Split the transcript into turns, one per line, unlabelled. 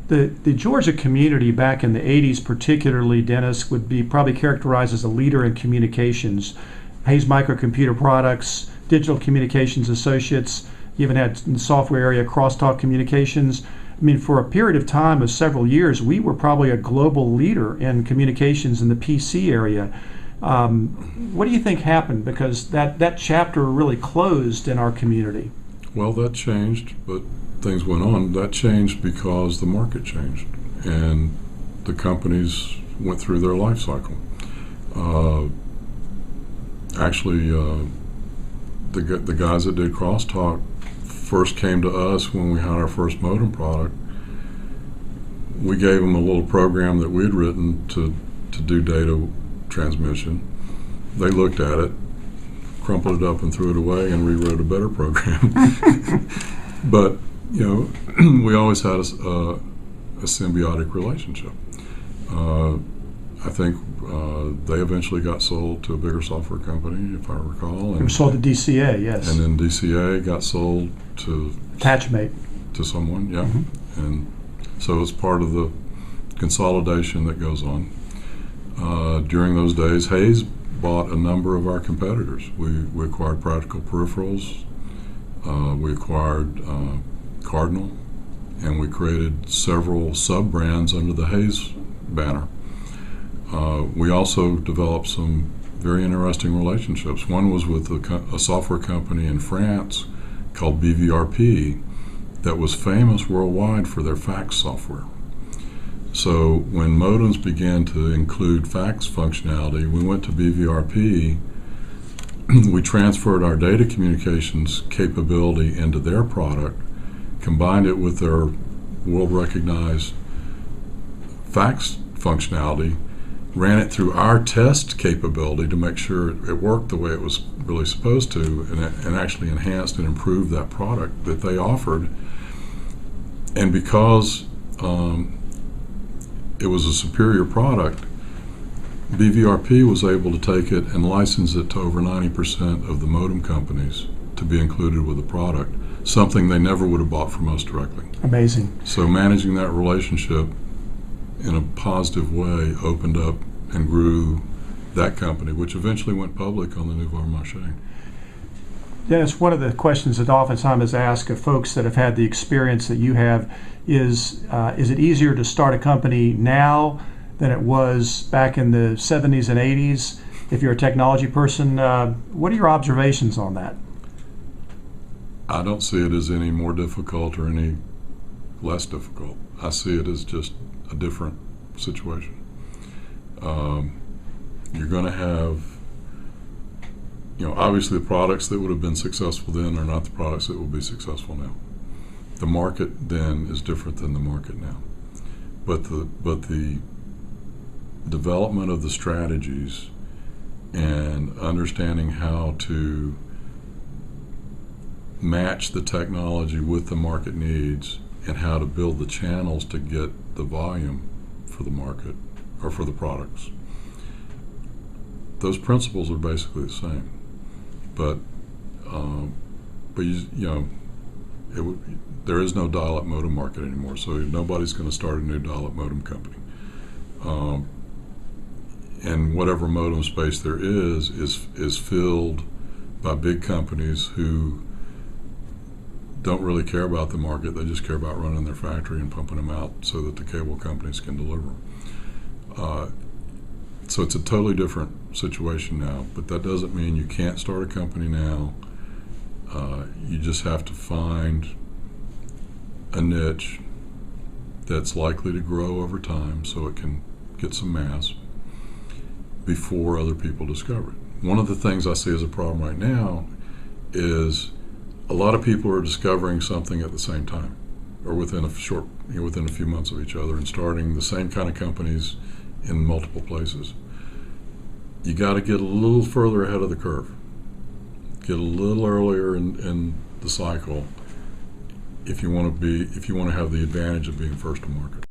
The Georgia community back in the 80s, particularly, Dennis, would be probably characterized as a leader in communications. Hayes Microcomputer Products, Digital Communications Associates, you even had in the software area Crosstalk Communications. I mean, for a period of time of several years, we were probably a global leader in communications in the PC area. What do you think happened? Because that chapter really closed in our community.
Well, that changed, but things went on. That changed because the market changed and the companies went through their life cycle. The guys that did Crosstalk first came to us when we had our first modem product. We gave them a little program that we'd written to do data transmission. They looked at it, crumpled it up and threw it away and rewrote a better program. But, we always had a symbiotic relationship. I think they eventually got sold to a bigger software company, if I recall.
It was sold to DCA, yes.
And then DCA got sold to
Attachmate.
To someone, yeah.
Mm-hmm.
And so it's part of the consolidation that goes on. During those days, Hayes bought a number of our competitors. We acquired Practical Peripherals, we acquired Cardinal, and we created several sub-brands under the Hayes banner. We also developed some very interesting relationships. One was with a software company in France called BVRP that was famous worldwide for their fax software. So when modems began to include fax functionality, we went to BVRP, we transferred our data communications capability into their product, combined it with their world-recognized fax functionality, ran it through our test capability to make sure it worked the way it was really supposed to, and actually enhanced and improved that product that they offered. And because it was a superior product, BVRP was able to take it and license it to over 90% of the modem companies to be included with the product, something they never would have bought from us directly.
Amazing.
So managing that relationship in a positive way opened up and grew that company, which eventually went public on the Nouveau Marché.
Dennis, one of the questions that oftentimes is asked of folks that have had the experience that you have is it easier to start a company now than it was back in the 70s and 80s? If you're a technology person, what are your observations on that?
I don't see it as any more difficult or any less difficult. I see it as just a different situation. You're going to have, obviously the products that would have been successful then are not the products that will be successful now. The market then is different than the market now. But the development of the strategies and understanding how to match the technology with the market needs and how to build the channels to get the volume for the market or for the products. Those principles are basically the same, but there is no dial-up modem market anymore, so nobody's going to start a new dial-up modem company. And whatever modem space there is filled by big companies who don't really care about the market. They just care about running their factory and pumping them out so that the cable companies can deliver. So it's a totally different situation now, but that doesn't mean you can't start a company now. You just have to find a niche that's likely to grow over time so it can get some mass before other people discover it. One of the things I see as a problem right now is a lot of people are discovering something at the same time, or within a few months of each other, and starting the same kind of companies in multiple places. You got to get a little further ahead of the curve, get a little earlier in the cycle if you want to have the advantage of being first to market.